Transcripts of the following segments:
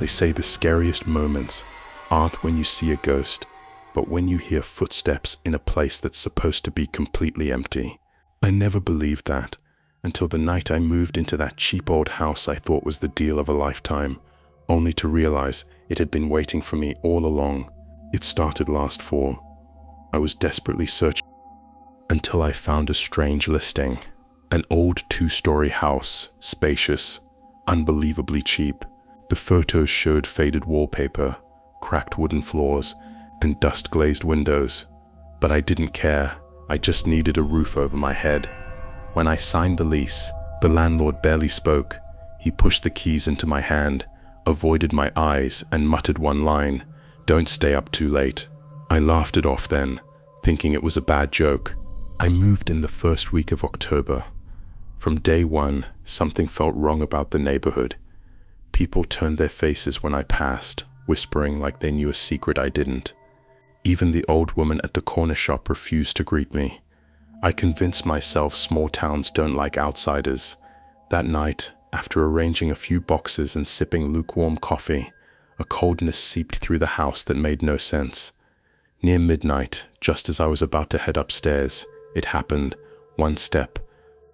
They say the scariest moments aren't when you see a ghost, but when you hear footsteps in a place that's supposed to be completely empty. I never believed that until the night I moved into that cheap old house I thought was the deal of a lifetime, only to realize it had been waiting for me all along. It started last fall. I was desperately searching until I found a strange listing. An old 2-story house, spacious, unbelievably cheap. The photos showed faded wallpaper, cracked wooden floors, and dust-glazed windows. But I didn't care. I just needed a roof over my head. When I signed the lease, the landlord barely spoke. He pushed the keys into my hand, avoided my eyes, and muttered one line, "Don't stay up too late." I laughed it off then, thinking it was a bad joke. I moved in the first week of October. From day one, something felt wrong about the neighborhood. People turned their faces when I passed, whispering like they knew a secret I didn't. Even the old woman at the corner shop refused to greet me. I convinced myself small towns don't like outsiders. That night, after arranging a few boxes and sipping lukewarm coffee, a coldness seeped through the house that made no sense. Near midnight, just as I was about to head upstairs, it happened. One step.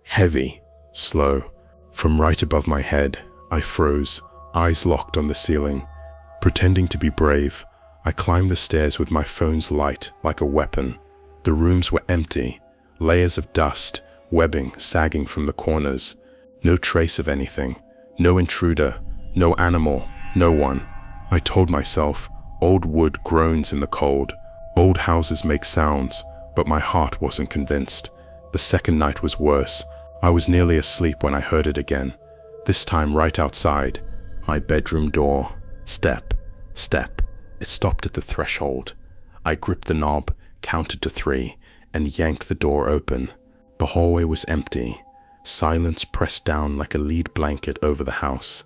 Heavy, slow. From right above my head, I froze, eyes locked on the ceiling. Pretending to be brave, I climbed the stairs with my phone's light like a weapon. The rooms were empty, layers of dust, webbing sagging from the corners. No trace of anything, no intruder, no animal, no one. I told myself, old wood groans in the cold, old houses make sounds, but my heart wasn't convinced. The second night was worse. I was nearly asleep when I heard it again, this time right outside my bedroom door. Step, step. It stopped at the threshold. I gripped the knob, counted to 3, and yanked the door open. The hallway was empty. Silence pressed down like a lead blanket over the house.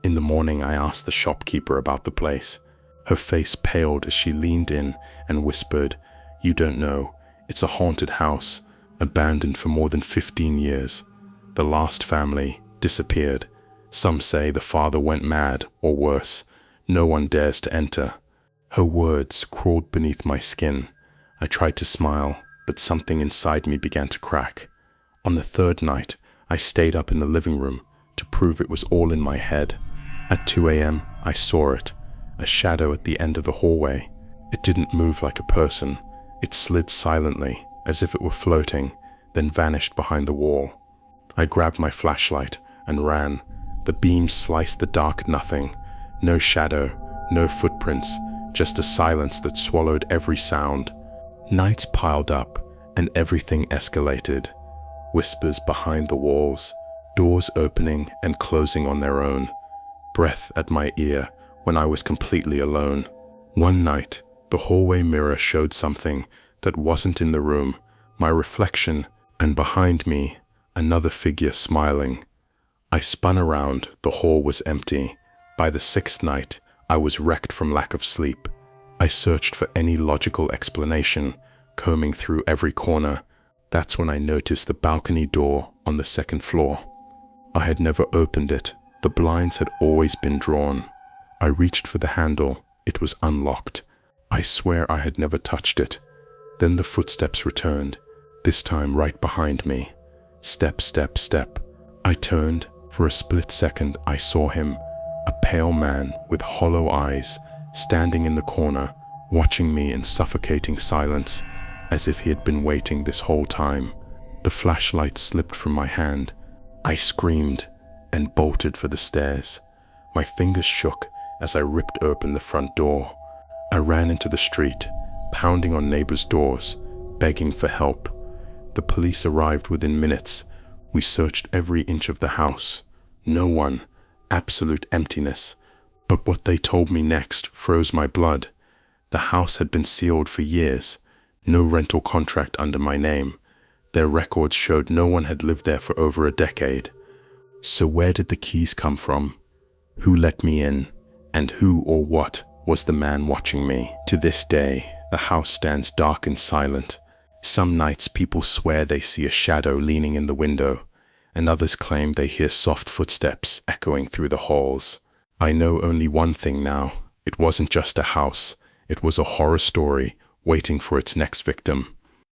In the morning, I asked the shopkeeper about the place. Her face paled as she leaned in and whispered, "You don't know. It's a haunted house, abandoned for more than 15 years. The last family disappeared. Some say the father went mad, or worse. No one dares to enter." Her words crawled beneath my skin. I tried to smile, but something inside me began to crack. On the third night, I stayed up in the living room to prove it was all in my head. At 2 a.m., I saw it, a shadow at the end of the hallway. It didn't move like a person. It slid silently, as if it were floating, then vanished behind the wall. I grabbed my flashlight and ran. The beam sliced the dark nothing. No shadow, no footprints, just a silence that swallowed every sound. Nights piled up, and everything escalated. Whispers behind the walls, doors opening and closing on their own. Breath at my ear when I was completely alone. One night, the hallway mirror showed something that wasn't in the room, my reflection, and behind me, another figure smiling. I spun around. The hall was empty. By the 6th night, I was wrecked from lack of sleep. I searched for any logical explanation, combing through every corner. That's when I noticed the balcony door on the 2nd floor. I had never opened it. The blinds had always been drawn. I reached for the handle. It was unlocked. I swear I had never touched it. Then the footsteps returned, this time right behind me. Step, step, step. I turned. For a split second, I saw him, a pale man with hollow eyes, standing in the corner, watching me in suffocating silence, as if he had been waiting this whole time. The flashlight slipped from my hand. I screamed and bolted for the stairs. My fingers shook as I ripped open the front door. I ran into the street, pounding on neighbors' doors, begging for help. The police arrived within minutes. We searched every inch of the house. No one. Absolute emptiness. But what they told me next froze my blood. The house had been sealed for years. No rental contract under my name. Their records showed no one had lived there for over a decade. So where did the keys come from? Who let me in? And who or what was the man watching me? To this day, the house stands dark and silent. Some nights people swear they see a shadow leaning in the window, and others claim they hear soft footsteps echoing through the halls. I know only one thing now. It wasn't just a house. It was a horror story waiting for its next victim.